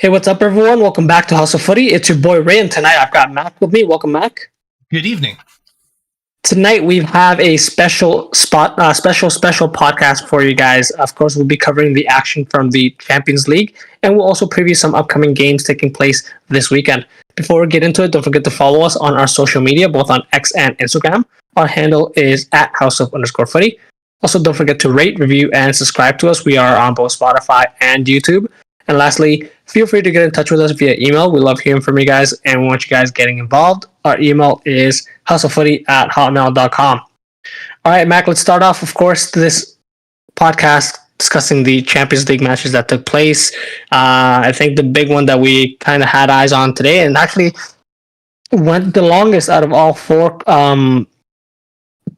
Hey, what's up, everyone? Welcome back to House of Footy. It's your boy Ray, and tonight I've got Mac with me. Welcome, Mac. Good evening. Tonight we have a special podcast for you guys. Of course, we'll be covering the action from the Champions League, and we'll also preview some upcoming games taking place this weekend. Before we get into it, don't forget to follow us on our social media, both on X and Instagram. Our handle is at @house_of_footy. Also, don't forget to rate, review, and subscribe to us. We are on both Spotify and YouTube. And lastly, feel free to get in touch with us via email. We love hearing from you guys and we want you guys getting involved. Our email is houseoffooty@hotmail.com. All right, Mac, let's start off, of course, this podcast discussing the Champions League matches that took place. I think the big one that we kind of had eyes on today and actually went the longest out of all four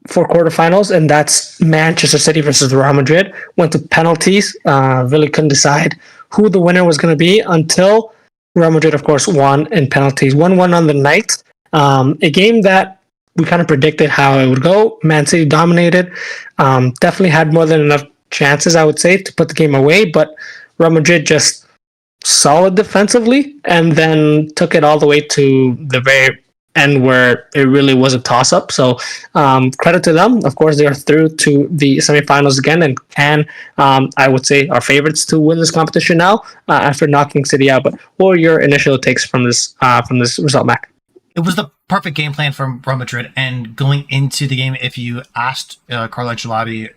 quarterfinals, and that's Manchester City versus Real Madrid. Went to penalties. Really couldn't decide who the winner was going to be until Real Madrid, of course, won in penalties. 1-1 on the night. A game that we kind of predicted how it would go. Man City dominated. Definitely had more than enough chances, I would say, to put the game away, but Real Madrid just solid defensively and then took it all the way to the very end where it really was a toss-up. So credit to them. Of course, they are through to the semifinals again and can, I would say, are favorites to win this competition now after knocking City out. But what were your initial takes from this result, Mac? It was the perfect game plan from Real Madrid. And going into the game, if you asked Carlo Ancelotti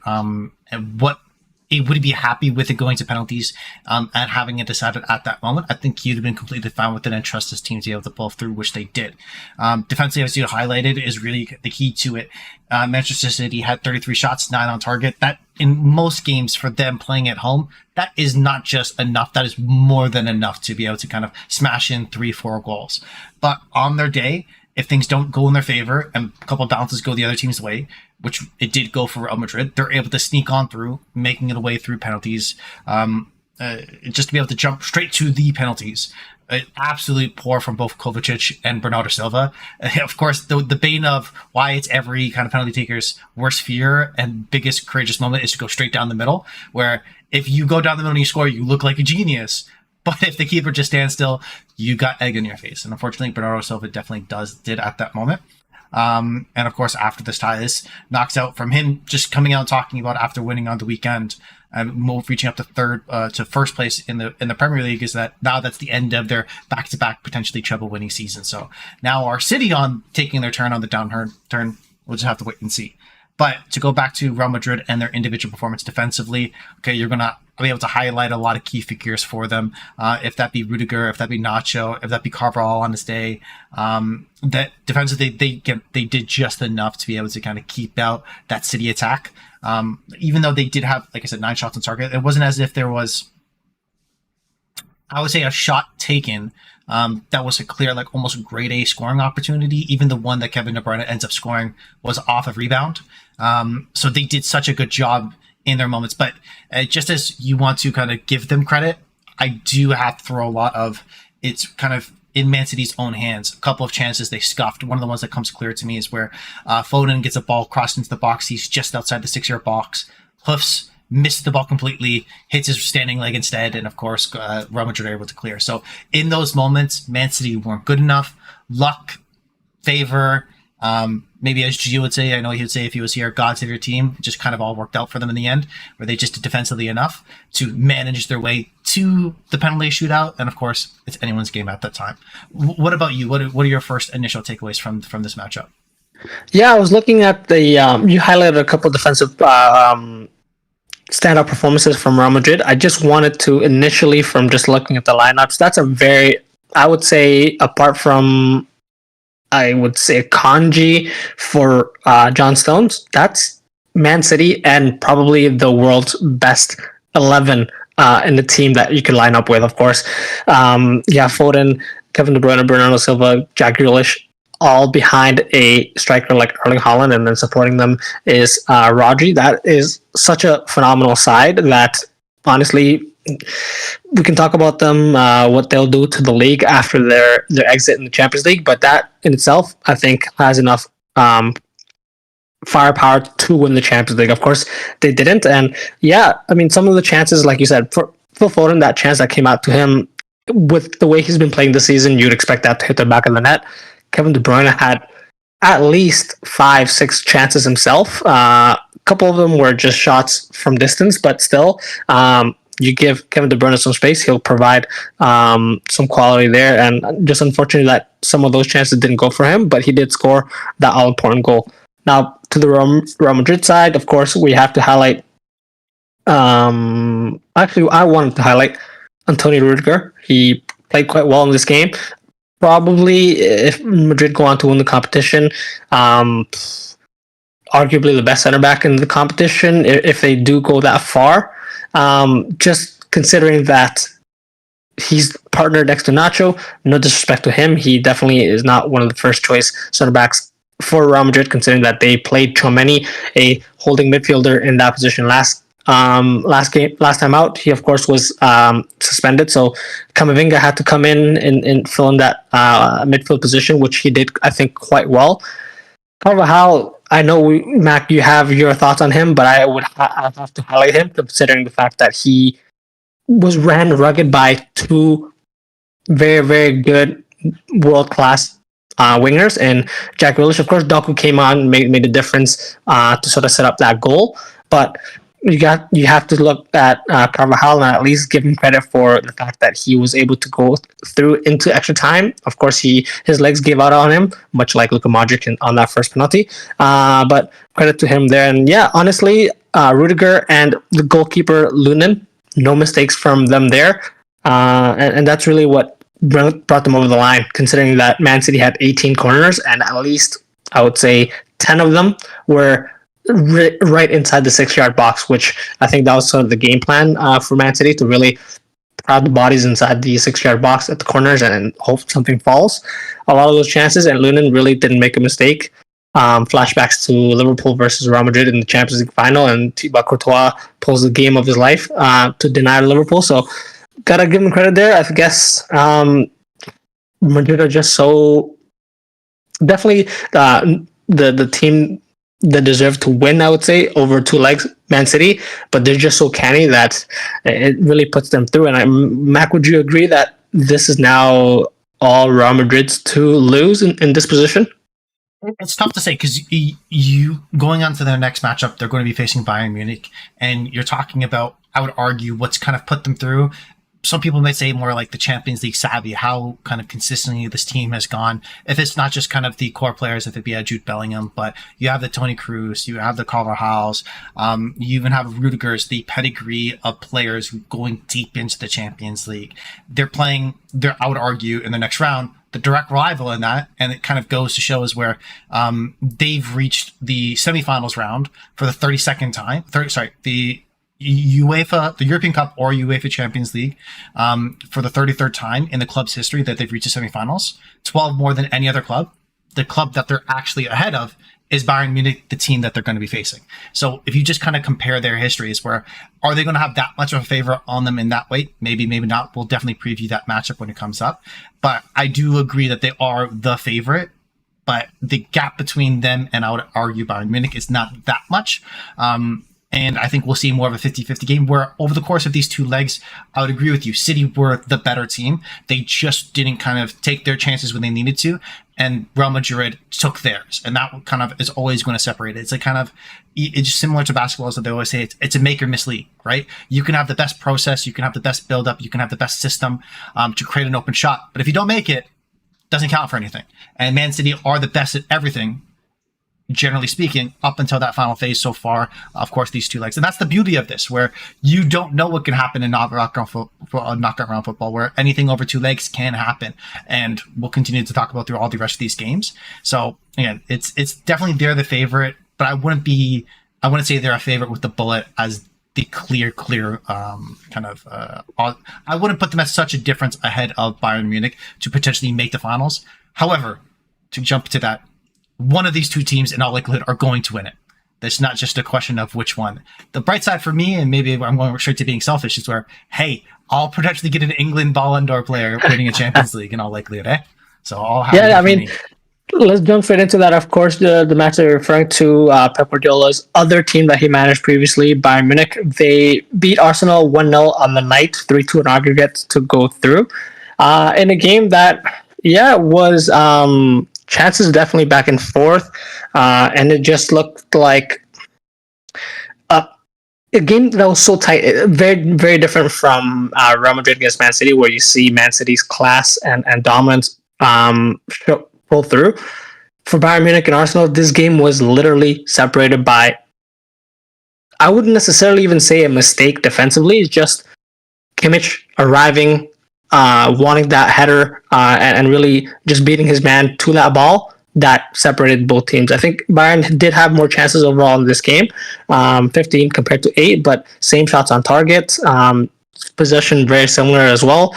would he be happy with it going to penalties and having it decided at that moment, I think he'd have been completely fine with it and trust his team to be able to pull through, which they did. Defensively, as you highlighted, is really the key to it. Manchester City had 33 shots, 9 on target. That, in most games for them playing at home, that is not just enough. That is more than enough to be able to kind of smash in 3-4 goals. But on their day, if things don't go in their favor and a couple of bounces go the other team's way, which it did go for Real Madrid, they're able to sneak on through, making it away through penalties, just to be able to jump straight to the penalties. Absolutely poor from both Kovacic and Bernardo Silva. Of course, the bane of why it's every kind of penalty taker's worst fear and biggest courageous moment is to go straight down the middle, where if you go down the middle and you score, you look like a genius. But if the keeper just stands still, you got egg in your face. And unfortunately, Bernardo Silva definitely did at that moment. And of course, after this tie, this knocks out from him just coming out and talking about after winning on the weekend and reaching up to first place in the Premier League is that now that's the end of their back-to-back potentially treble winning season. So now our City on taking their turn on the downturn. We'll just have to wait and see. But to go back to Real Madrid and their individual performance defensively, okay, you're going to be able to highlight a lot of key figures for them. If that be Rudiger, if that be Nacho, if that be Carvajal on his day, that defensively they did just enough to be able to kind of keep out that City attack. Even though they did have, like I said, 9 shots on target, it wasn't as if there was, I would say, a shot taken that was a clear, like almost grade A scoring opportunity. Even the one that Kevin De Bruyne ends up scoring was off of rebound. So they did such a good job in their moments. But just as you want to kind of give them credit, I do have to throw a lot of it's kind of in Man City's own hands. A couple of chances they scuffed. One of the ones that comes clear to me is where Foden gets a ball crossed into the box. He's just outside the 6-yard box. Hoofs missed the ball completely, hits his standing leg instead, and of course, Real Madrid are able to clear. So in those moments, Man City weren't good enough. Luck, favor, maybe as Gio would say, I know he would say if he was here, God save your team. It just kind of all worked out for them in the end, where they just did defensively enough to manage their way to the penalty shootout. And of course, it's anyone's game at that time. What about you? What are your first initial takeaways from this matchup? Yeah, I was looking at the you highlighted a couple of defensive standout performances from Real Madrid. I just wanted to initially, from just looking at the lineups, that's a very, I would say, apart from, I would say, Kanji for John Stones, that's Man City and probably the world's best 11 in the team that you can line up with, of course. Foden, Kevin De Bruyne, Bernardo Silva, Jack Grealish, all behind a striker like Erling Haaland, and then supporting them is Rodri. That is such a phenomenal side that, honestly, we can talk about them, what they'll do to the league after their exit in the Champions League, but that in itself, I think, has enough firepower to win the Champions League. Of course, they didn't, and yeah, I mean, some of the chances, like you said, for Phil Foden, that chance that came out to him, with the way he's been playing this season, you'd expect that to hit the back of the net. Kevin De Bruyne had at least 5, 6 chances himself. A couple of them were just shots from distance, but still, you give Kevin De Bruyne some space, he'll provide some quality there. And just unfortunately that some of those chances didn't go for him, but he did score that all important goal. Now, to the Real Madrid side, of course, we have to highlight. Actually, I wanted to highlight Antonio Rudiger. He played quite well in this game. Probably, if Madrid go on to win the competition, arguably the best center back in the competition if they do go that far. Just considering that he's partnered next to Nacho, no disrespect to him, he definitely is not one of the first choice center backs for Real Madrid, considering that they played Tchouaméni, a holding midfielder, in that position last time out. He of course was suspended, so Camavinga had to come in and fill in that midfield position, which he did, I think, quite well. Carvajal, I know, Mac, you have your thoughts on him, but I'd have to highlight him considering the fact that he was ran rugged by two very, very good world-class wingers, and Jack Grealish. Of course, Doku came on, made a difference to sort of set up that goal, but you have to look at Carvajal and at least give him credit for the fact that he was able to go through into extra time. Of course, his legs gave out on him, much like Luka Modric on that first penalty. But credit to him there. And yeah, honestly, Rudiger and the goalkeeper Lunin, no mistakes from them there. And that's really what brought them over the line, considering that Man City had 18 corners and at least, I would say, 10 of them were right inside the 6-yard box, which I think that was sort of the game plan for Man City, to really crowd the bodies inside the 6-yard box at the corners and hope something falls. A lot of those chances, and Lunin really didn't make a mistake. Flashbacks to Liverpool versus Real Madrid in the Champions League final, and Thibaut Courtois pulls the game of his life to deny Liverpool. So gotta give him credit there. I guess Madrid are just so definitely the team that deserve to win, I would say, over two legs, Man City, but they're just so canny that it really puts them through. And Mac, would you agree that this is now all Real Madrid's to lose in this position? It's tough to say because you going on to their next matchup, they're going to be facing Bayern Munich, and you're talking about, I would argue, what's kind of put them through. Some people may say more like the Champions League savvy, how kind of consistently this team has gone. If it's not just kind of the core players, if it be Jude Bellingham, but you have the Toni Kroos, you have the Carvajals, you even have Rudiger's, the pedigree of players going deep into the Champions League. They're, I would argue, in the next round, the direct rival in that, and it kind of goes to show is where they've reached the semifinals round for the 32nd time. The European Cup or UEFA Champions League for the 33rd time in the club's history that they've reached the semifinals. 12 more than any other club. The club that they're actually ahead of is Bayern Munich, the team that they're going to be facing. So if you just kind of compare their histories, where are they going to have that much of a favor on them in that way? Maybe, maybe not. We'll definitely preview that matchup when it comes up. But I do agree that they are the favorite. But the gap between them and I would argue Bayern Munich is not that much. And I think we'll see more of a 50-50 game where over the course of these two legs, I would agree with you. City were the better team. They just didn't kind of take their chances when they needed to. And Real Madrid took theirs. And that kind of is always going to separate it. It's like kind of, it's just similar to basketball, as they always say, it's a make or miss league, right? You can have the best process, you can have the best build up, you can have the best system to create an open shot. But if you don't make it, it doesn't count for anything. And Man City are the best at everything, generally speaking, up until that final phase so far. Of course, these two legs. And that's the beauty of this, where you don't know what can happen in knockout round football, where anything over two legs can happen. And we'll continue to talk about through all the rest of these games. So again, it's definitely they're the favorite, but I wouldn't say they're a favorite with the bullet as the clear I wouldn't put them at such a difference ahead of Bayern Munich to potentially make the finals. However, to jump to that, one of these two teams in all likelihood are going to win it. That's not just a question of which one. The bright side for me, and maybe I'm going straight to being selfish, is where, hey, I'll potentially get an England Ballon d'Or player winning a Champions League in all likelihood, eh? So I'll have let's jump straight into that. Of course, the match that you're referring to, Pep Guardiola's other team that he managed previously, Bayern Munich, they beat Arsenal 1-0 on the night, 3-2 in aggregate to go through. in a game that, yeah, was chances definitely back and forth, and it just looked like a, a game that was so tight, very very different from Real Madrid against Man City, where you see Man City's class and dominance pull through. For Bayern Munich and Arsenal, this game was literally separated by, I wouldn't necessarily even say a mistake defensively. It's just Kimmich arriving, wanting that header, and really just beating his man to that ball that separated both teams. I think Bayern did have more chances overall in this game, 15 compared to 8, but same shots on target, possession very similar as well.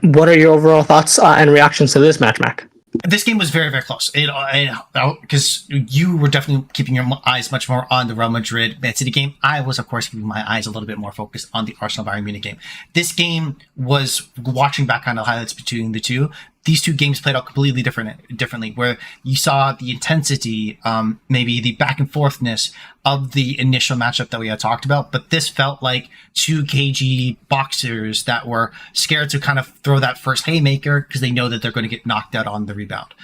What are your overall thoughts and reactions to this match, Mac? This game was very, very close. Because you were definitely keeping your eyes much more on the Real Madrid Man City game. I was, of course, keeping my eyes a little bit more focused on the Arsenal Bayern Munich game. This game was, watching back on the highlights between the two, these two games played out completely differently, where you saw the intensity, maybe the back and forthness of the initial matchup that we had talked about. But this felt like two cagey boxers that were scared to kind of throw that first haymaker because they know that they're going to get knocked out on the rebound.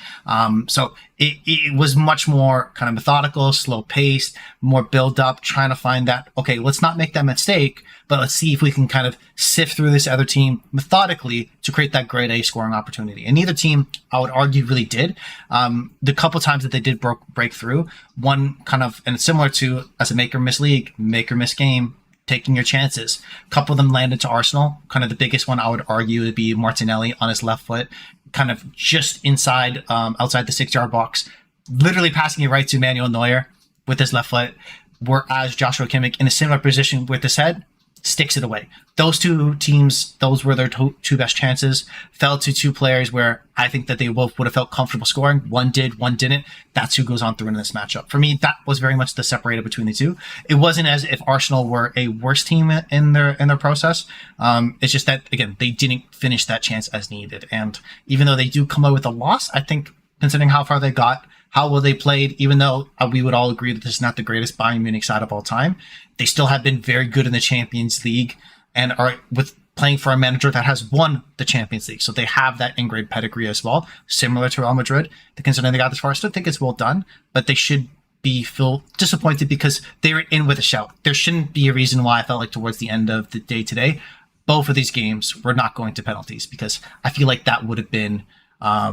So it was much more kind of methodical, slow paced, more build up, trying to find that, okay, let's not make that mistake, but let's see if we can kind of sift through this other team methodically to create that grade A scoring opportunity. And neither team, I would argue, really did. The couple times that they did break through, one kind of, and it's similar to as a make or miss league, make or miss game, taking your chances. A couple of them landed to Arsenal. Kind of the biggest one I would argue would be Martinelli on his left foot, kind of just inside, outside the 6-yard box, literally passing it right to Manuel Neuer with his left foot, whereas Joshua Kimmich in a similar position with his head sticks it away. Those two teams, those were their two best chances. Fell to two players where I think that they both would have felt comfortable scoring. One did, one didn't. That's who goes on through in this matchup. For me, that was very much the separator between the two. It wasn't as if Arsenal were a worse team in their process. It's just that, again, they didn't finish that chance as needed. And even though they do come out with a loss, I think considering how far they got, how well they played, even though we would all agree that this is not the greatest Bayern Munich side of all time, they still have been very good in the Champions League and are with playing for a manager that has won the Champions League. So they have that ingrained pedigree as well, similar to Real Madrid. Considering they got this far, I still think it's well done, but they should feel disappointed because they were in with a shout. There shouldn't be a reason why I felt like towards the end of the day today, both of these games were not going to penalties, because I feel like that would have been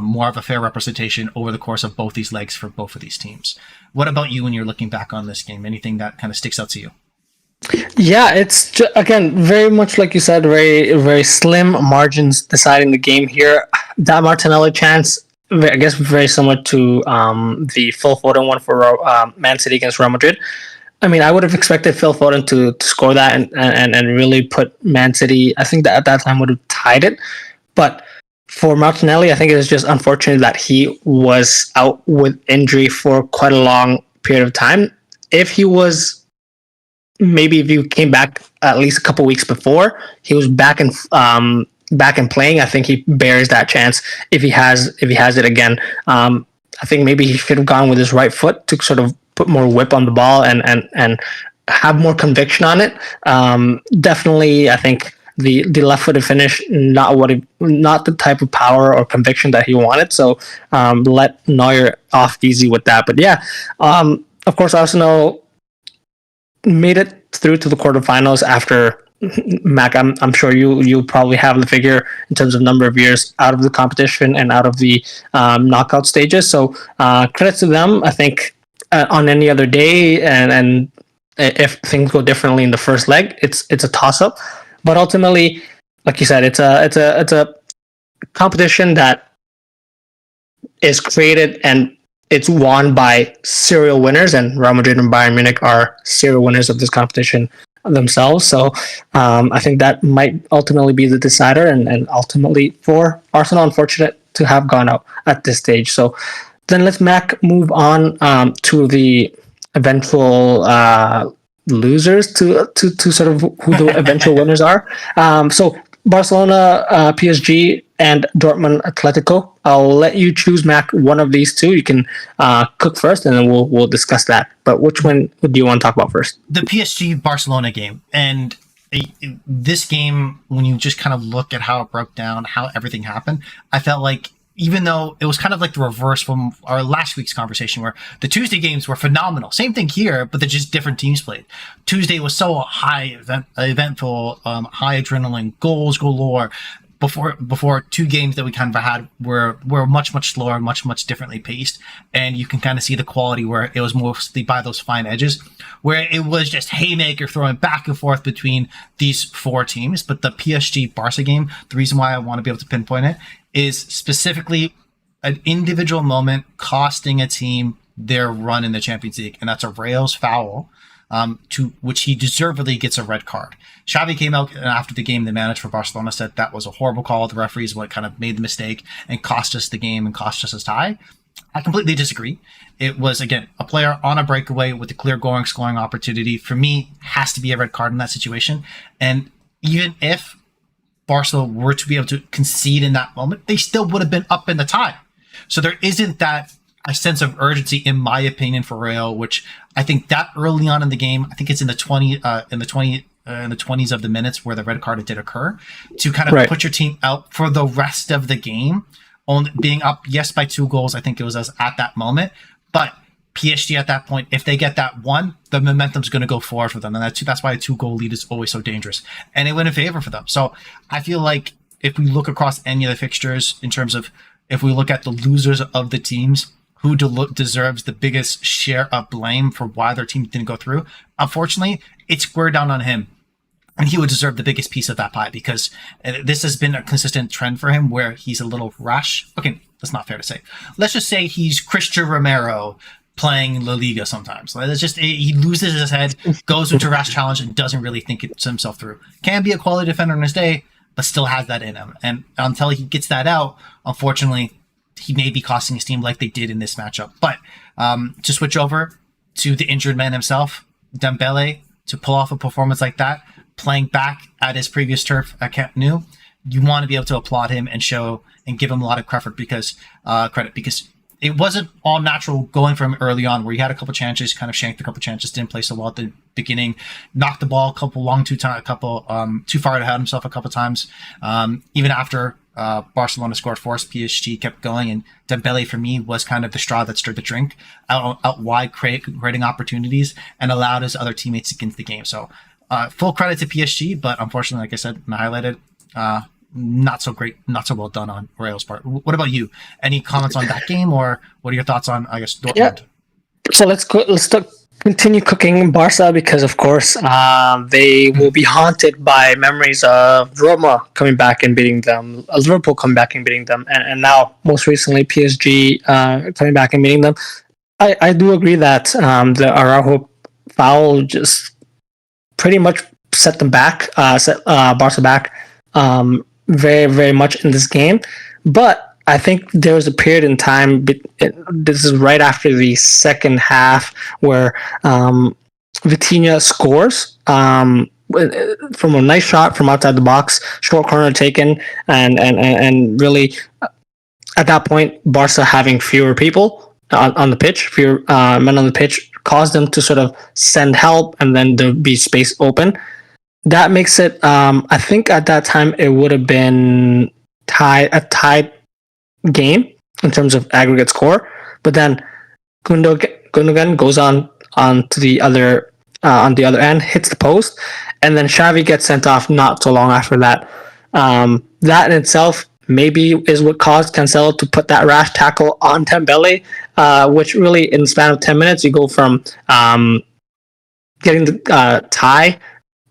more of a fair representation over the course of both these legs for both of these teams. What about you when you're looking back on this game? Anything that kind of sticks out to you? Yeah, it's just, again, very much like you said, very very slim margins deciding the game here. That Martinelli chance, I guess, very similar to the Phil Foden one for Man City against Real Madrid. I mean, I would have expected Phil Foden to score that and really put Man City, I think that at that time would have tied it. But for Martinelli, I think it was just unfortunate that he was out with injury for quite a long period of time. If you came back at least a couple weeks before, he was back and playing, I think he bears that chance if he has it again. I think maybe he should have gone with his right foot to sort of put more whip on the ball and have more conviction on it. Definitely, I think the left-footed finish, not the type of power or conviction that he wanted. So let Neuer off easy with that. But yeah, of course, Arsenal made it through to the quarterfinals after, Mac, I'm sure you probably have the figure in terms of number of years out of the competition and out of the knockout stages. So credit to them. I think on any other day, and if things go differently in the first leg, it's a toss-up. But ultimately, like you said, it's a competition that is created and it's won by serial winners, and Real Madrid and Bayern Munich are serial winners of this competition themselves. So I think that might ultimately be the decider, and ultimately for Arsenal, unfortunate to have gone out at this stage. So then let's move on to the eventual losers, to sort of who the eventual winners are. So Barcelona, PSG, and Dortmund, Atletico. I'll let you choose, Mac, one of these two. You can cook first, and then we'll discuss that. But which one do you want to talk about first? The PSG Barcelona game. And this game, when you just kind of look at how it broke down, how everything happened, I felt like even though it was kind of like the reverse from our last week's conversation where the Tuesday games were phenomenal. Same thing here, but they're just different teams played. Tuesday was so eventful, high adrenaline, goals galore. Before two games that we kind of had were much slower, much differently paced, and you can kind of see the quality where it was mostly by those fine edges, where it was just haymaker throwing back and forth between these four teams. But the PSG Barca game, the reason why I want to be able to pinpoint it is specifically an individual moment costing a team their run in the Champions League, and that's a Rayo's foul. To which he deservedly gets a red card. Xavi came out after the game, the manager for Barcelona said that was a horrible call. The referees what kind of made the mistake and cost us the game and cost us a tie. I completely disagree. It was, again, a player on a breakaway with a clear scoring opportunity. For me, has to be a red card in that situation. And even if Barcelona were to be able to concede in that moment, they still would have been up in the tie. So there isn't that a sense of urgency, in my opinion, for Rayo, which I think that early on in the game, I think it's in the 20s of the minutes where the red card did occur, to kind of put your team out for the rest of the game, on being up, yes, by 2 goals. I think it was at that moment, but PSG at that point, if they get that one, the momentum's going to go forward for them, and that's why a 2-goal lead is always so dangerous, and it went in favor for them. So I feel like if we look across any of the fixtures, in terms of if we look at the losers of the teams, who deserves the biggest share of blame for why their team didn't go through, unfortunately, it's squared down on him. And he would deserve the biggest piece of that pie, because this has been a consistent trend for him where he's a little rash. Okay, that's not fair to say. Let's just say he's Christian Romero playing La Liga sometimes. It's just, he loses his head, goes into a rash challenge, and doesn't really think it himself through. Can be a quality defender in his day, but still has that in him. And until he gets that out, unfortunately, he may be costing his team like they did in this matchup. But to switch over to the injured man himself, Dembele, to pull off a performance like that, playing back at his previous turf at Camp Nou, you want to be able to applaud him and show and give him a lot of credit, because it wasn't all natural going from early on, where he had a couple chances, kind of shanked a couple chances, didn't play so well at the beginning, knocked the ball too far ahead of himself a couple times. Even after Barcelona scored first, PSG kept going, and Dembele for me was kind of the straw that stirred the drink, out wide, creating opportunities, and allowed his other teammates to get into the game. So full credit to PSG, but unfortunately, like I said and I highlighted, not so great, not so well done on Rayo's part. What about you? Any comments on that game, or what are your thoughts on, I guess, Dortmund? Yeah. So let's continue cooking Barca, because of course they will be haunted by memories of Roma coming back and beating them, Liverpool coming back and beating them, and now most recently PSG coming back and beating them. I do agree that the Araujo foul just pretty much set them back, set Barca back very, very much in this game. But I think there was a period in time, this is right after the second half, where Vitinha scores from a nice shot from outside the box, short corner taken, and really at that point, Barca having fewer people on the pitch, fewer men on the pitch, caused them to sort of send help, and then there be space open. That makes it, I think at that time it would have been a tied game in terms of aggregate score, but then Gundogan goes on to the other on the other end, hits the post, and then Xavi gets sent off not so long after that. That in itself maybe is what caused Cancelo to put that rash tackle on Dembele, which really in the span of 10 minutes you go from getting the tie,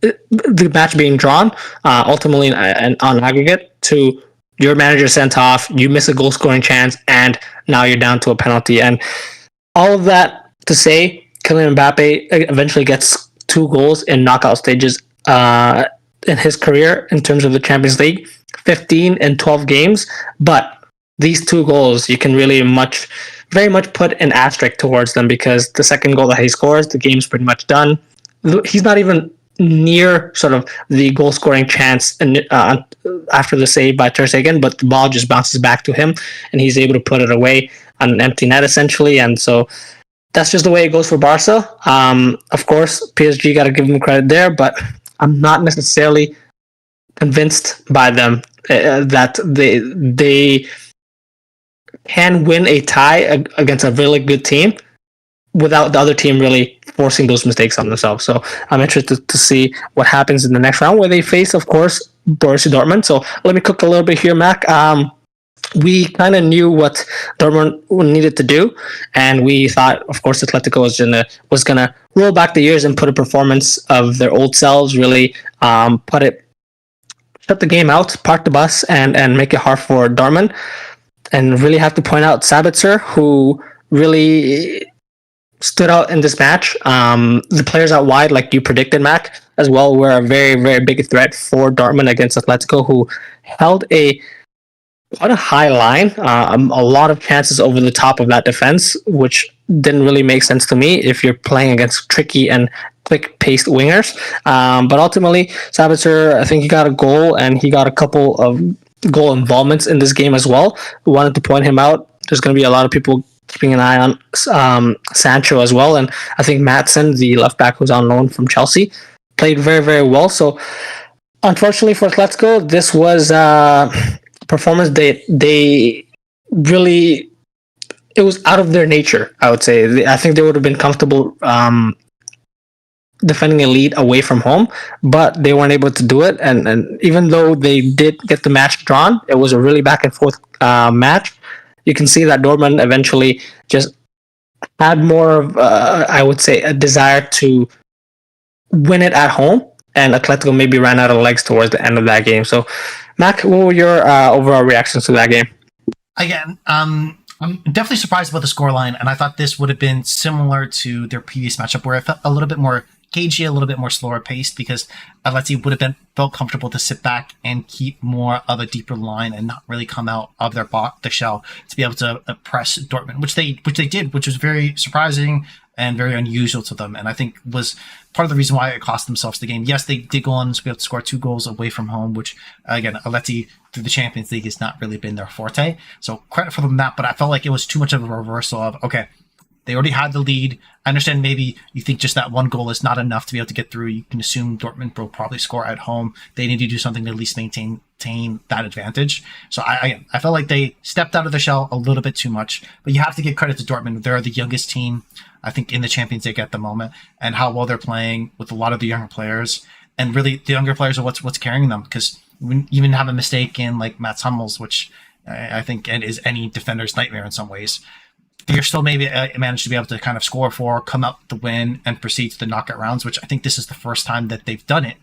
the match being drawn, ultimately on aggregate, to your manager sent off, you miss a goal scoring chance, and now you're down to a penalty. And all of that to say, Kylian Mbappe eventually gets 2 goals in knockout stages in his career in terms of the Champions League, 15 and 12 games. But these 2 goals, you can really very much put an asterisk towards them, because the second goal that he scores, the game's pretty much done. He's not even near sort of the goal scoring chance after the save by Ter Stegen, but the ball just bounces back to him and he's able to put it away on an empty net essentially. And so that's just the way it goes for Barca. Of course, PSG got to give them credit there, but I'm not necessarily convinced by them that they can win a tie against a really good team without the other team really forcing those mistakes on themselves. So I'm interested to see what happens in the next round where they face, of course, Borussia Dortmund. So let me cook a little bit here, Mac. We kind of knew what Dortmund needed to do, and we thought, of course, Atletico was gonna roll back the years and put a performance of their old selves, really shut the game out, park the bus, and make it hard for Dortmund. And really have to point out Sabitzer, who really stood out in this match. The players out wide, like you predicted, Mac, as well, were a very, very big threat for Dortmund against Atletico, who held quite a high line, a lot of chances over the top of that defense, which didn't really make sense to me if you're playing against tricky and quick-paced wingers. But ultimately, Sabitzer, I think he got a goal, and he got a couple of goal involvements in this game as well. We wanted to point him out. There's going to be a lot of people keeping an eye on Sancho as well, and I think Maatsen, the left back who's on loan from Chelsea, played very, very well. So unfortunately for Atletico, this was performance they really, it was out of their nature, I would say. I think they would have been comfortable defending a lead away from home, but they weren't able to do it. And even though they did get the match drawn, it was a really back and forth match. You can see that Dortmund eventually just had more of, I would say, a desire to win it at home, and Atletico maybe ran out of legs towards the end of that game. So, Mac, what were your overall reactions to that game? Again, I'm definitely surprised about the scoreline, and I thought this would have been similar to their previous matchup, where I felt a little bit more cagey, a little bit more slower paced, because Atleti would have felt comfortable to sit back and keep more of a deeper line and not really come out of the shell to be able to press Dortmund, which they did, which was very surprising and very unusual to them, and I think was part of the reason why it cost themselves the game. Yes, they did go on to be able to score 2 goals away from home, which, again, Atleti through the Champions League has not really been their forte. So credit for them that, but I felt like it was too much of a reversal of, okay, they already had the lead. I understand maybe you think just that one goal is not enough to be able to get through. You can assume Dortmund will probably score at home. They need to do something to at least maintain that advantage. So I felt like they stepped out of the shell a little bit too much. But you have to give credit to Dortmund. They're the youngest team, I think, in the Champions League at the moment, and how well they're playing with a lot of the younger players. And really, the younger players are what's carrying them, because we even have a mistake in like Mats Hummels, which I think is any defender's nightmare in some ways. You're still maybe managed to be able to kind of score for, come out the win, and proceed to the knockout rounds, which I think this is the first time that they've done it.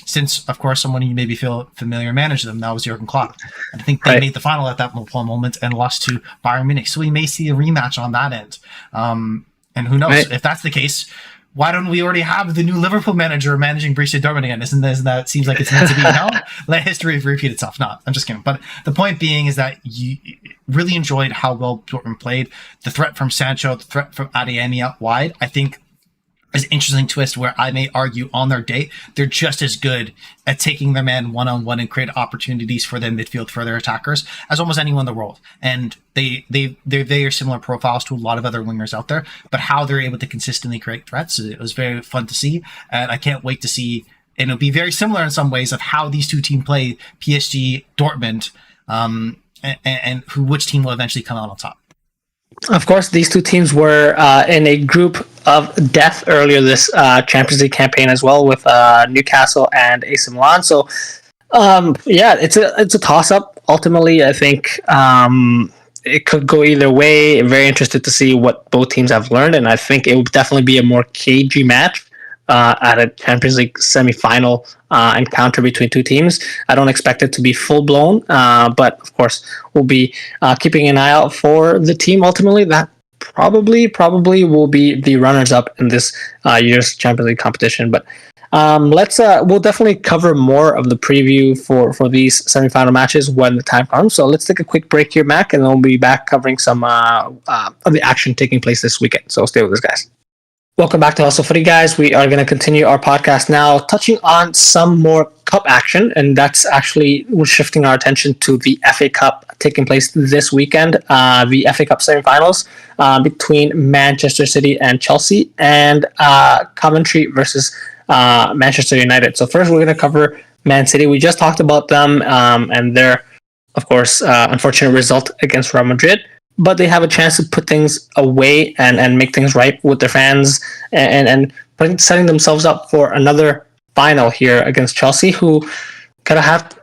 Since, of course, someone you maybe feel familiar managed them, that was Jurgen Klopp. And I think they made the final at that moment and lost to Bayern Munich. So we may see a rematch on that end. And who knows? If that's the case, why don't we already have the new Liverpool manager managing Borussia Dortmund again? Isn't that seems like it's meant to be? No, let history repeat itself. No, I'm just kidding. But the point being is that you really enjoyed how well Dortmund played. The threat from Sancho, the threat from Adeyemi out wide, I think, is an interesting twist where I may argue on their day, they're just as good at taking their man one-on-one and create opportunities for their midfield, for their attackers, as almost anyone in the world. And they are similar profiles to a lot of other wingers out there, but how they're able to consistently create threats, it was very fun to see. And I can't wait to see, and it'll be very similar in some ways of how these two teams play, PSG, Dortmund, and which team will eventually come out on top. Of course, these two teams were in a group of death earlier this Champions League campaign as well, with Newcastle and AC Milan. So, it's a toss-up. Ultimately, I think it could go either way. Very interested to see what both teams have learned, and I think it will definitely be a more cagey match at a Champions League semi-final encounter between two teams. I don't expect it to be full-blown, but of course we'll be keeping an eye out for the team ultimately that probably will be the runners-up in this year's Champions League competition. But we'll definitely cover more of the preview for these semi-final matches when the time comes. So let's take a quick break here, Mac, and then we'll be back covering some of the action taking place this weekend. So stay with us, guys. Welcome back to Hustle Footy, guys. We are going to continue our podcast now, touching on some more cup action, and that's actually, we're shifting our attention to the FA Cup taking place this weekend. The FA Cup semi-finals between Manchester City and Chelsea, and Coventry versus Manchester United. So first, we're going to cover Man City. We just talked about them and their, of course, unfortunate result against Real Madrid. But they have a chance to put things away and make things right with their fans and setting themselves up for another final here against Chelsea, who gotta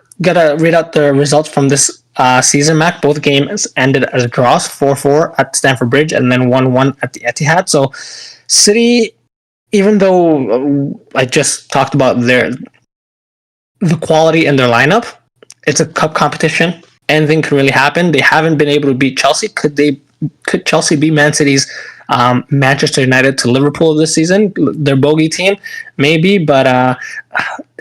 read out the results from this season, Mac. Both games ended as draws, 4-4 at Stamford Bridge, and then 1-1 at the Etihad. So City, even though I just talked about the quality in their lineup, it's a cup competition. Anything could really happen. They haven't been able to beat Chelsea. Could Chelsea beat Man City's Manchester United to Liverpool this season? Their bogey team, maybe, but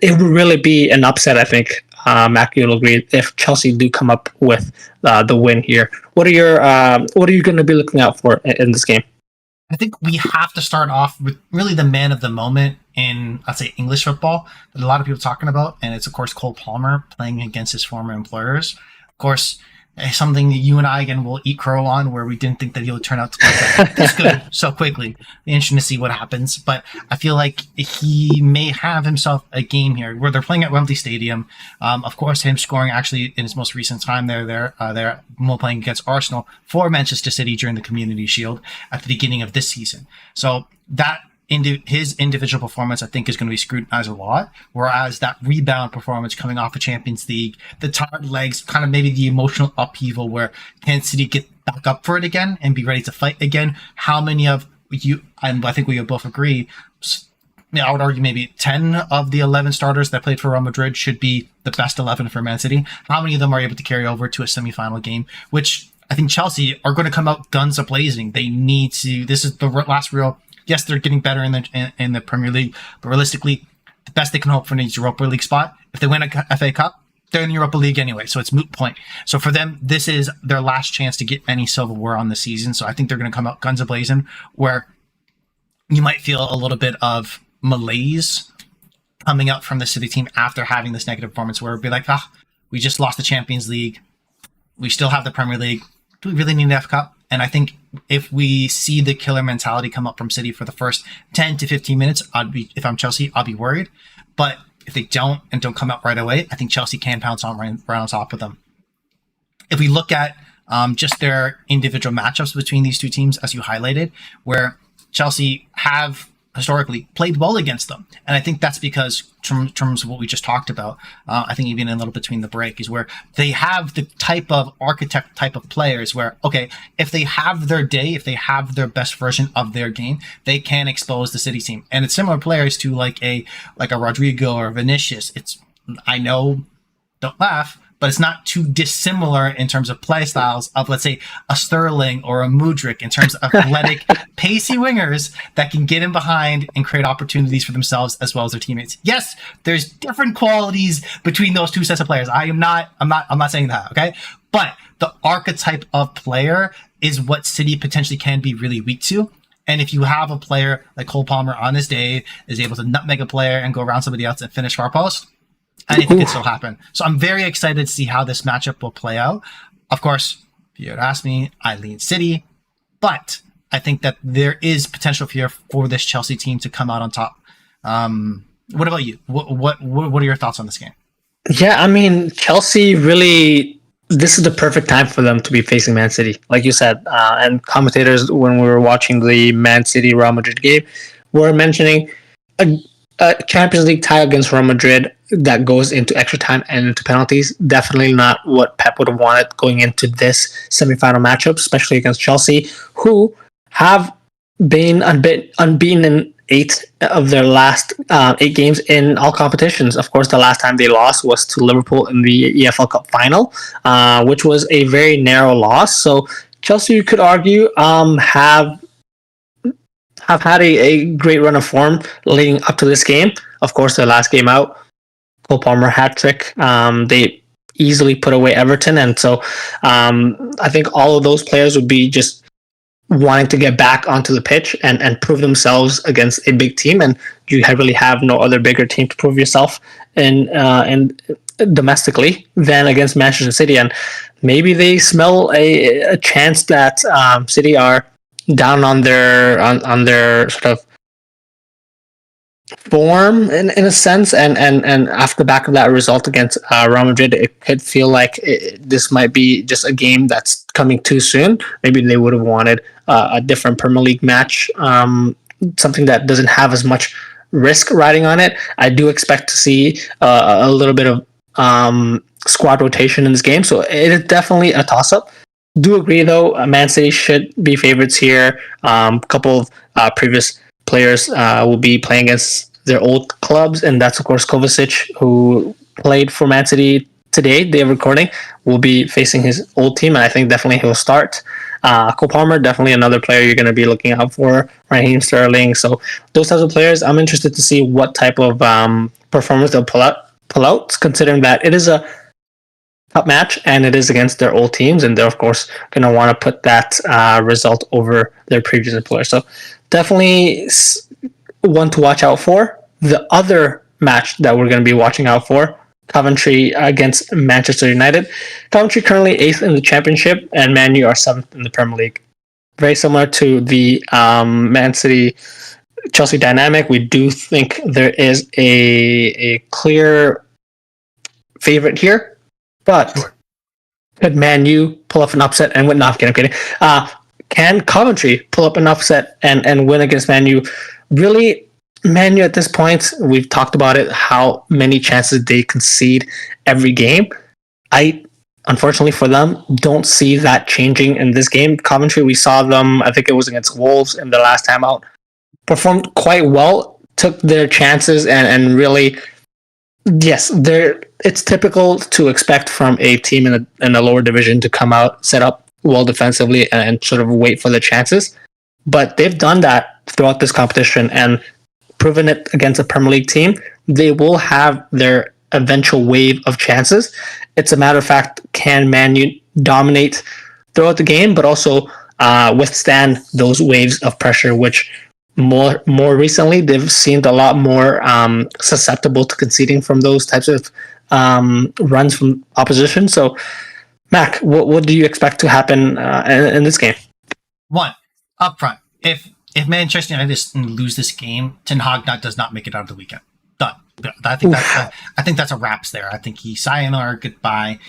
it would really be an upset, I think. Mac, you'll agree if Chelsea do come up with the win here. What are you going to be looking out for in this game? I think we have to start off with really the man of the moment in, I'd say, English football that a lot of people are talking about, and it's, of course, Cole Palmer playing against his former employers. Of course, something that you and I, again, will eat crow on, where we didn't think that he would turn out to be this good so quickly. Interesting to see what happens, but I feel like he may have himself a game here where they're playing at Wembley Stadium. Of course, him scoring actually in his most recent time they're playing against Arsenal for Manchester City during the Community Shield at the beginning of this season. So that his individual performance, I think, is going to be scrutinized a lot. Whereas that rebound performance coming off the Champions League, the tired legs, kind of maybe the emotional upheaval where can City get back up for it again and be ready to fight again? How many of you, and I think we would both agree, I would argue maybe 10 of the 11 starters that played for Real Madrid should be the best 11 for Man City. How many of them are able to carry over to a semi-final game, which I think Chelsea are going to come out guns a-blazing. They need to, this is the last real, yes, they're getting better in the Premier League, but realistically, the best they can hope for is Europa League spot. If they win a FA Cup, they're in the Europa League anyway, so it's moot point. So for them, this is their last chance to get any silverware on the season. So I think they're going to come out guns a-blazing, where you might feel a little bit of malaise coming out from the City team after having this negative performance, where it'd be like, we just lost the Champions League. We still have the Premier League. Do we really need an F Cup? And I think if we see the killer mentality come up from City for the first 10 to 15 minutes, if I'm Chelsea, I'll be worried. But if they don't come out right away, I think Chelsea can pounce on right on top of them. If we look at just their individual matchups between these two teams, as you highlighted, where Chelsea have historically played well against them. And I think that's because, in terms of what we just talked about, I think even a little between the break, is where they have the type of architect type of players where, okay, if they have their day, if they have their best version of their game, they can expose the City team. And it's similar players to like a Rodrigo or Vinicius. I know, don't laugh, but it's not too dissimilar in terms of play styles of, let's say, a Sterling or a Mudryk in terms of athletic, pacey wingers that can get in behind and create opportunities for themselves as well as their teammates. Yes, there's different qualities between those two sets of players. I'm not saying that, okay? But the archetype of player is what City potentially can be really weak to. And if you have a player like Cole Palmer on his day is able to nutmeg a player and go around somebody else and finish far post, anything could still happen. So I'm very excited to see how this matchup will play out. Of course, if you had asked me, I lean City, but I think that there is potential here for this Chelsea team to come out on top. What about you? What are your thoughts on this game? Yeah, I mean, Chelsea really, this is the perfect time for them to be facing Man City, like you said. And commentators, when we were watching the Man City Real Madrid game, were mentioning a Champions League tie against Real Madrid that goes into extra time and into penalties. Definitely not what Pep would have wanted going into this semi-final matchup, especially against Chelsea, who have been unbeaten in 8 of their last 8 games in all competitions. Of course, the last time they lost was to Liverpool in the EFL Cup final, which was a very narrow loss. So Chelsea, you could argue, have had a great run of form leading up to this game. Of course, their last game out, Cole Palmer hat trick. They easily put away Everton, and so I think all of those players would be just wanting to get back onto the pitch and prove themselves against a big team. And you really have no other bigger team to prove yourself in domestically than against Manchester City. And maybe they smell a chance that City are down on their sort of form in a sense, and after the back of that result against Real Madrid, it could feel like this might be just a game that's coming too soon. Maybe they would have wanted a different Premier League match, something that doesn't have as much risk riding on it. I do expect to see a little bit of squad rotation in this game, so it is definitely a toss up. Do agree though, Man City should be favorites here. A couple of previous players will be playing against their old clubs, and that's of course Kovacic, who played for Man City today. They're recording, will be facing his old team, and I think definitely he'll start. Cole Palmer, definitely another player you're going to be looking out for. Raheem Sterling. So those types of players, I'm interested to see what type of performance they'll pull out, considering that it is a cup match and it is against their old teams, and they're of course going to want to put that result over their previous employer. So definitely one to watch out for. The other match that we're going to be watching out for, Coventry against Manchester United. Coventry currently 8th in the Championship, and Man U are 7th in the Premier League. Very similar to the Man City Chelsea dynamic. We do think there is a clear favorite here, but could Man U pull up an upset and win? No, I'm kidding. Can Coventry pull up an upset and win against Man U? Really, Man U at this point, we've talked about it, how many chances they concede every game. I, unfortunately for them, don't see that changing in this game. Coventry, we saw them, I think it was against Wolves in the last time out, performed quite well, took their chances, and really, yes, it's typical to expect from a team in a lower division to come out, set up well defensively, and sort of wait for the chances. But they've done that throughout this competition and proven it against a Premier League team. They will have their eventual wave of chances. It's a matter of fact, can Man U dominate throughout the game, but also withstand those waves of pressure, which more recently they've seemed a lot more susceptible to conceding from those types of runs from opposition. So, Mac, what do you expect to happen in this game? One, up front, if Manchester United lose this game, Ten Hag does not make it out of the weekend. Done. I think that's a wraps there. I think he's sayonara, goodbye.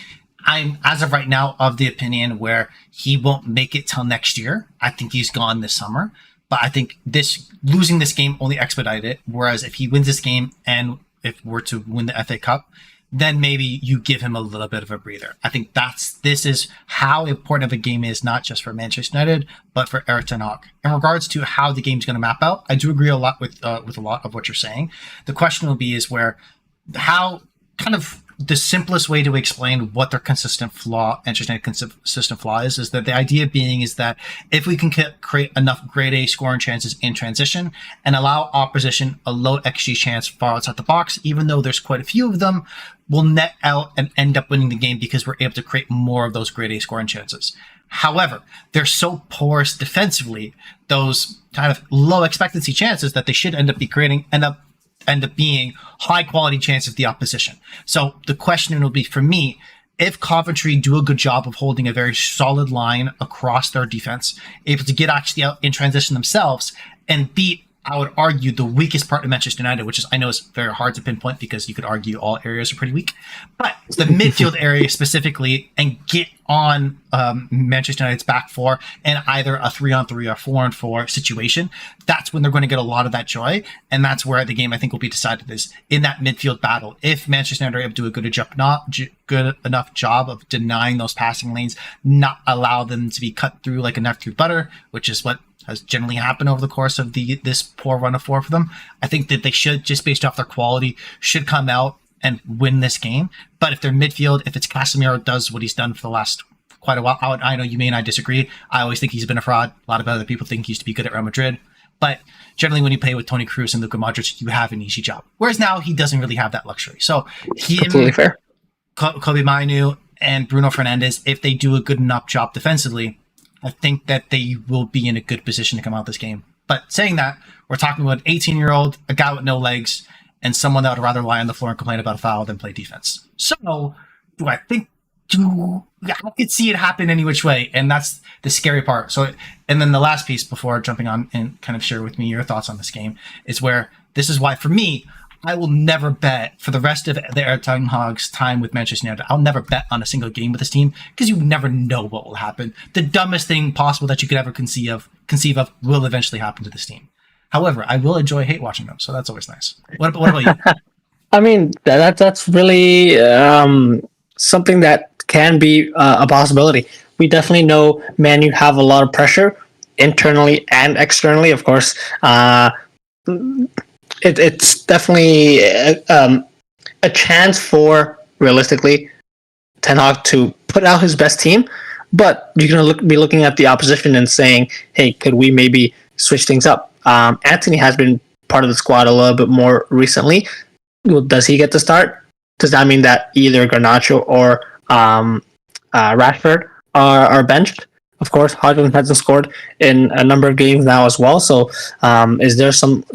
I'm, as of right now, of the opinion where he won't make it till next year. I think he's gone this summer. But I think losing this game only expedited it. Whereas if he wins this game and if we're to win the FA Cup, then maybe you give him a little bit of a breather. I think this is how important of a game is, not just for Manchester United, but for Erik ten Hag. In regards to how the game's going to map out, I do agree a lot with a lot of what you're saying. The question will be is how kind of the simplest way to explain what their consistent flaw is that the idea being is that if we can create enough grade A scoring chances in transition and allow opposition a low XG chance far outside the box, even though there's quite a few of them, we'll net out and end up winning the game because we're able to create more of those grade A scoring chances. However, they're so porous defensively, those kind of low expectancy chances that they should end up being high quality chances of the opposition. So the question will be for me, if Coventry do a good job of holding a very solid line across their defense, able to get actually out in transition themselves and beat, I would argue, the weakest part of Manchester United, which is, I know is very hard to pinpoint because you could argue all areas are pretty weak, but the midfield area specifically, and get on Manchester United's back four and either a 3-on-3 or 4-on-4 situation, that's when they're going to get a lot of that joy. And that's where the game, I think, will be decided, is in that midfield battle. If Manchester United are able to do a good enough job of denying those passing lanes, not allow them to be cut through like a knife through butter, which is what has generally happened over the course of this poor run of four for them, I think that they should, just based off their quality, should come out and win this game. But if their midfield, if it's Casemiro does what he's done for the last quite a while, I know you may not disagree. I always think he's been a fraud. A lot of other people think he used to be good at Real Madrid. But generally when you play with Toni Kroos and Luka Modric, you have an easy job. Whereas now he doesn't really have that luxury. So Completely fair. Kobe Mainu and Bruno Fernandes, if they do a good enough job defensively, I think that they will be in a good position to come out this game. But saying that, we're talking about an 18-year-old, a guy with no legs, and someone that would rather lie on the floor and complain about a foul than play defense. So, I could see it happen any which way, and that's the scary part. So, and then the last piece before jumping on and kind of share with me your thoughts on this game is where This is why, for me, I will never bet for the rest of the Eric Ten Hag's time with Manchester United. I'll never bet on a single game with this team because you never know what will happen. The dumbest thing possible that you could ever conceive of will eventually happen to this team. However, I will enjoy hate watching them, so that's always nice. What about you? I mean, that's really something that can be a possibility. We definitely know Man U have a lot of pressure internally and externally. Of course, it's definitely a chance for, realistically, Ten Hag to put out his best team. But you're going to be looking at the opposition and saying, hey, could we maybe switch things up? Anthony has been part of the squad a little bit more recently. Well, does he get to start? Does that mean that either Garnacho or Rashford are benched? Of course, Hodgson hasn't scored in a number of games now as well. So, is there some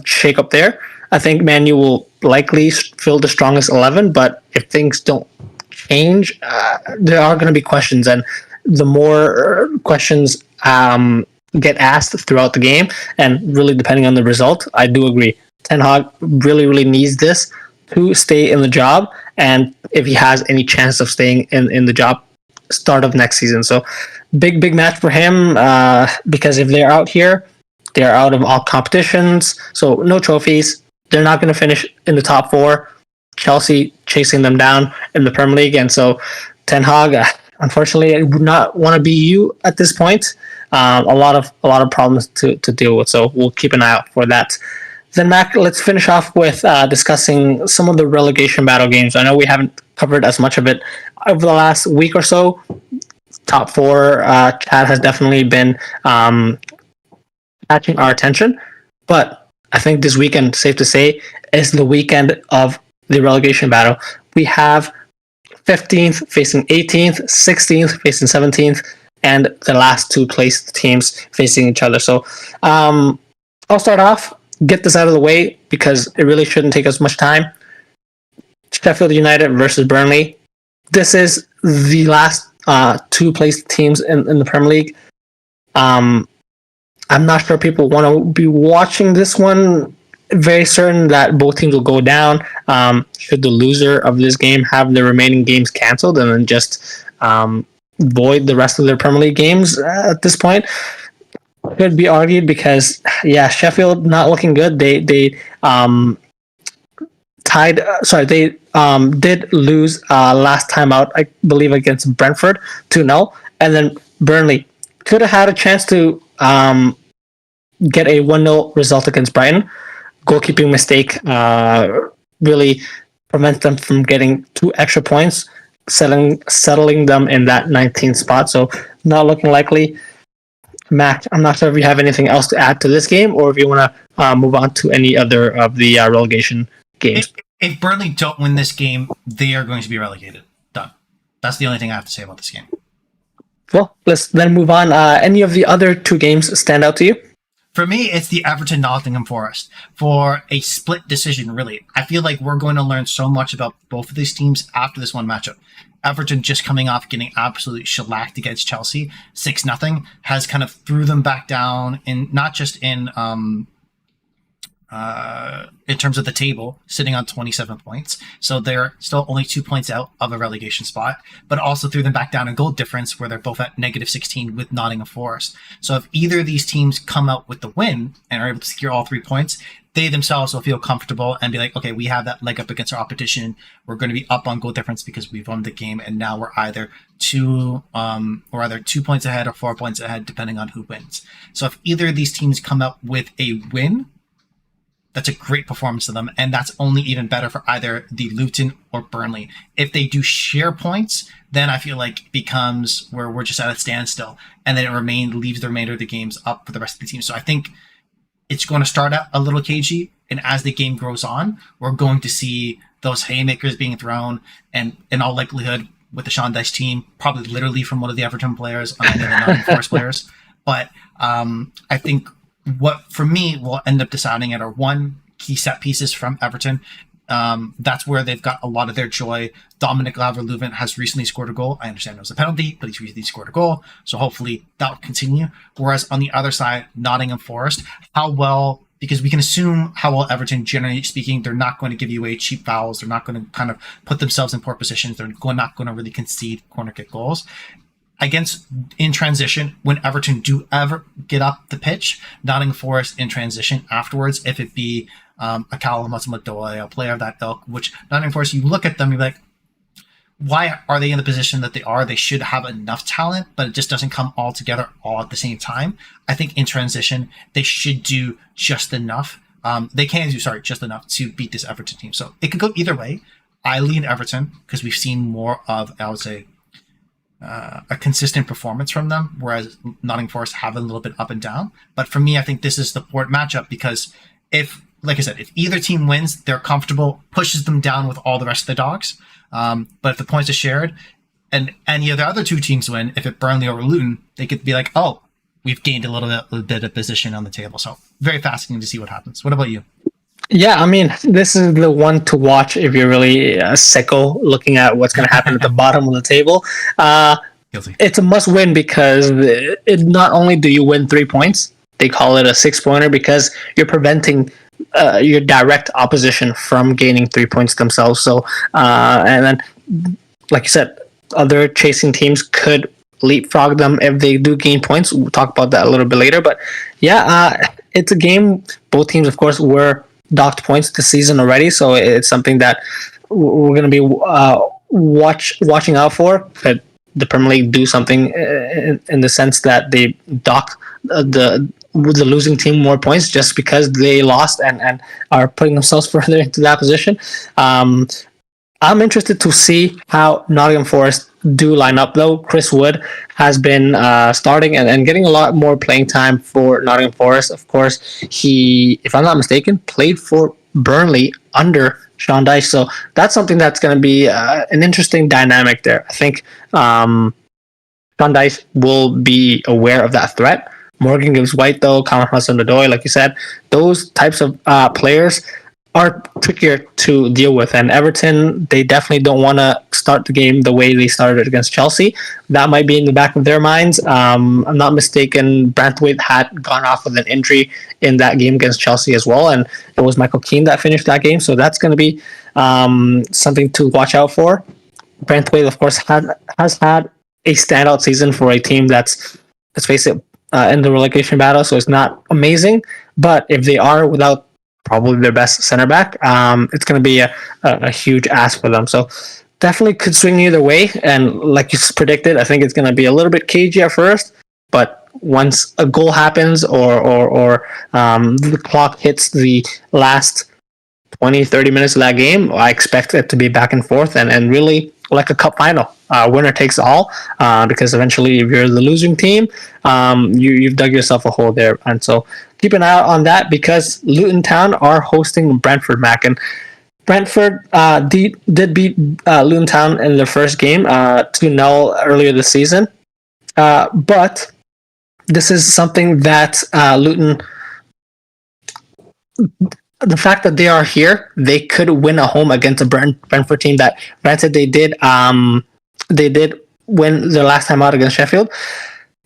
shake up there? I think Man U will likely fill the strongest 11, but if things don't change, there are going to be questions, and the more questions get asked throughout the game, and really depending on the result, I do agree. Ten Hag really needs this to stay in the job, and if he has any chance of staying in the job start of next season. So big match for him, because if they're out here, they're out of all competitions, so no trophies. They're not going to finish in the top 4. Chelsea chasing them down in the Premier League, and so Ten Hag, unfortunately, I would not want to be you at this point. A lot of problems to deal with, so we'll keep an eye out for that. Then, Mac, let's finish off with discussing some of the relegation battle games. I know we haven't covered as much of it over the last week or so. Top 4 chat has definitely been catching our attention, but I think this weekend, safe to say, is the weekend of the relegation battle. We have 15th facing 18th, 16th facing 17th, and the last 2 placed teams facing each other. So I'll start off, get this out of the way, because it really shouldn't take us much time. Sheffield United versus Burnley. This is the last 2 placed teams in the Premier League. I'm not sure people want to be watching this one. Very certain that both teams will go down. Should the loser of this game have the remaining games canceled and then just void the rest of their Premier League games at this point? Could be argued because, yeah, Sheffield not looking good. They tied. They did lose last time out, I believe, against Brentford 2-0, and then Burnley could have had a chance to get a 1-0 result against Brighton. Goalkeeping mistake really prevents them from getting 2 extra points, settling them in that 19th spot. So not looking likely. Mac, I'm not sure if you have anything else to add to this game, or if you want to move on to any other of the relegation games. If Burnley don't win this game, they are going to be relegated. Done. That's the only thing I have to say about this game. Well, let's then move on. Any of the other 2 games stand out to you? For me, it's the Everton-Nottingham Forest for a split decision, really. I feel like we're going to learn so much about both of these teams after this one matchup. Everton, just coming off getting absolutely shellacked against Chelsea, 6-0, has kind of threw them back down, in not just in terms of the table, sitting on 27 points. So they're still only 2 points out of a relegation spot, but also threw them back down in goal difference, where they're both at -16 with Nottingham Forest. So if either of these teams come out with the win and are able to secure all 3 points, they themselves will feel comfortable and be like, okay, we have that leg up against our opposition. We're going to be up on goal difference because we've won the game, and now we're either 2 points ahead or 4 points ahead, depending on who wins. So if either of these teams come out with a win, that's a great performance to them, and that's only even better for either the Luton or Burnley. If they do share points, then I feel like it becomes where we're just at a standstill, and then it leaves the remainder of the games up for the rest of the team. So I think it's going to start out a little cagey, and as the game grows on, we're going to see those haymakers being thrown, and in all likelihood, with the Sean Dyche team, probably literally from one of the Everton players on any of the Nottingham Forest players. But I think what for me will end up deciding it are 1, key set pieces from Everton. That's where they've got a lot of their joy. Dominic Calvert-Lewin has recently scored a goal. I understand it was a penalty, but he's recently scored a goal, so hopefully that will continue. Whereas on the other side, Nottingham Forest, how well because we can assume how well Everton, generally speaking, they're not going to give you away cheap fouls. They're not going to kind of put themselves in poor positions. They're not going to really concede corner kick goals. Against in transition, when Everton do ever get up the pitch, Nottingham Forest in transition afterwards, if it be a Callum Hudson-Odoi, a player of that ilk, which Nottingham Forest, you look at them, you're like, why are they in the position that they are? They should have enough talent, but it just doesn't come all together all at the same time. I think in transition, they should do just enough. Just enough to beat this Everton team. So it could go either way. I lean Everton because we've seen more of, I would say, a consistent performance from them, whereas Nottingham Forest have a little bit up and down. But for me, I think this is the port matchup because if either team wins, they're comfortable, pushes them down with all the rest of the dogs. But if the points are shared and any of the other two teams win, if it's Burnley or Luton, they could be like, oh, we've gained a little bit of position on the table. So very fascinating to see what happens. What about you? Yeah, I mean, this is the one to watch if you're really sicko looking at what's going to happen at the bottom of the table. Guilty. It's a must-win because not only do you win 3 points, they call it a 6-pointer because you're preventing your direct opposition from gaining 3 points themselves. So, and then, like you said, other chasing teams could leapfrog them if they do gain points. We'll talk about that a little bit later. But yeah, it's a game. Both teams, of course, were docked points this season already, so it's something that we're going to be watching out for. Could the Premier League do something in the sense that they dock the losing team more points just because they lost and are putting themselves further into that position? I'm interested to see how Nottingham Forest do line up, though. Chris Wood has been starting and getting a lot more playing time for Nottingham Forest. Of course, he, if I'm not mistaken, played for Burnley under Sean Dyche. So that's something that's going to be an interesting dynamic there. I think Sean Dyche will be aware of that threat. Morgan Gibbs-White, though, Callum Hudson-Odoi, like you said, those types of players are trickier to deal with. And Everton, they definitely don't want to start the game the way they started against Chelsea. That might be in the back of their minds. I'm not mistaken, Branthwaite had gone off with an injury in that game against Chelsea as well, and it was Michael Keane that finished that game. So that's going to be something to watch out for. Branthwaite, of course, has had a standout season for a team that's, let's face it, in the relegation battle, so it's not amazing. But if they are without probably their best center back, it's going to be a huge ask for them. So definitely could swing either way. And like you predicted, I think it's going to be a little bit cagey at first, but once a goal happens or the clock hits the last 20-30 minutes of that game, I expect it to be back and forth and really like a cup final. Winner takes all, because eventually if you're the losing team, you've dug yourself a hole there. And so keep an eye out on that because Luton Town are hosting Brentford, Mac. And Brentford did beat Luton Town in their first game 2-0 earlier this season. But this is something that Luton, the fact that they are here, they could win at home against a Brentford team that, granted, they did win their last time out against Sheffield.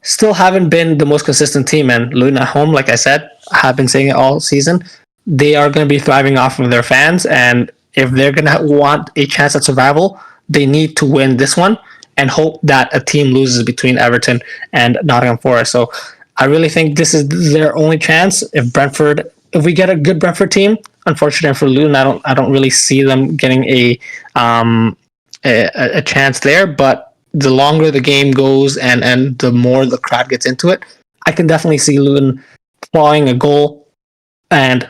Still haven't been the most consistent team, and Luton at home, like I said, have been saying it all season. They are going to be thriving off of their fans, and if they're going to want a chance at survival, they need to win this one and hope that a team loses between Everton and Nottingham Forest. So I really think this is their only chance. If we get a good Brentford team, unfortunately for Luton, I don't really see them getting a chance there. But the longer the game goes and the more the crowd gets into it, I can definitely see Luton clawing a goal and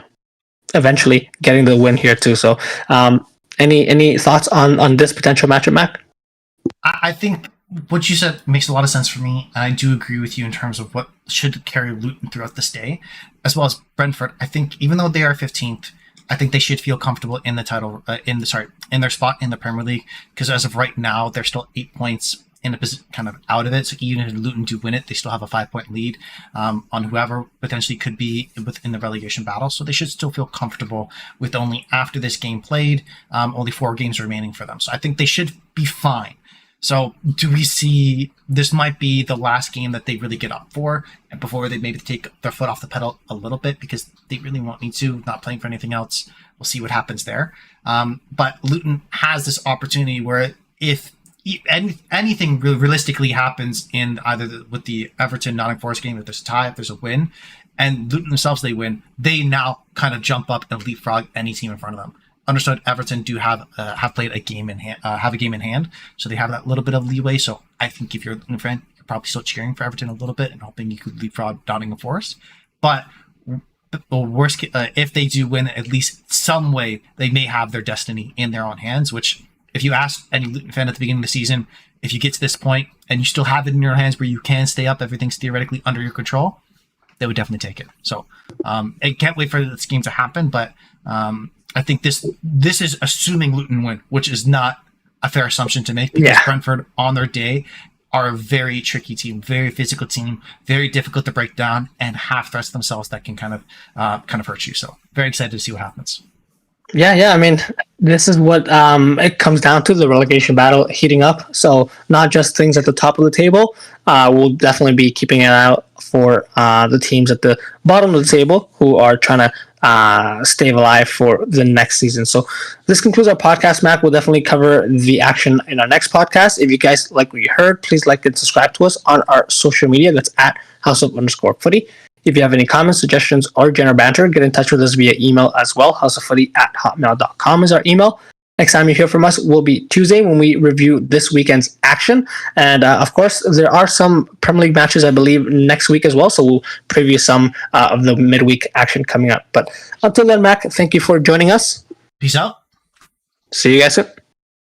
eventually getting the win here too. So, any thoughts on this potential matchup, Mac? I think what you said makes a lot of sense for me, and I do agree with you in terms of what should carry Luton throughout this day, as well as Brentford. I think even though they are 15th, I think they should feel comfortable in the title, in their spot in the Premier League, because as of right now, they're still 8 points in a position kind of out of it. So even if Luton do win it, they still have a 5-point lead on whoever potentially could be within the relegation battle. So they should still feel comfortable with only after this game played, only 4 games remaining for them. So I think they should be fine. So do we see this might be the last game that they really get up for, and before they maybe take their foot off the pedal a little bit because they really won't need to, not playing for anything else. We'll see what happens there. But Luton has this opportunity where if anything realistically happens in either with the Everton Nottingham Forest game, if there's a tie, if there's a win, and Luton themselves they win, they now kind of jump up and leapfrog any team in front of them. Understood, Everton do have played a game in hand, have a game in hand, so they have that little bit of leeway. So I think if you're a Luton fan, you're probably still cheering for Everton a little bit and hoping you could leapfrog Nottingham Forest. But the worst, if they do win, at least some way they may have their destiny in their own hands. Which, if you ask any Luton fan at the beginning of the season, if you get to this point and you still have it in your hands where you can stay up, everything's theoretically under your control, they would definitely take it. So I can't wait for this game to happen, but I think this is assuming Luton win, which is not a fair assumption to make because Brentford on their day are a very tricky team, very physical team, very difficult to break down, and have threats themselves that can kind of hurt you. So very excited to see what happens. Yeah. I mean, this is what it comes down to, the relegation battle heating up. So not just things at the top of the table. We'll definitely be keeping an eye out for the teams at the bottom of the table who are trying to stay alive for the next season. So this concludes our podcast, Mac. We'll definitely cover the action in our next podcast. If you guys like what you heard, please like and subscribe to us on our social media. That's at @house_of_footy. If you have any comments, suggestions, or general banter, get in touch with us via email as well. houseoffooty@hotmail.com is our email. Next time you hear from us will be Tuesday when we review this weekend's action. And of course, there are some Premier League matches, I believe, next week as well. So we'll preview some of the midweek action coming up. But until then, Mac, thank you for joining us. Peace out. See you guys soon.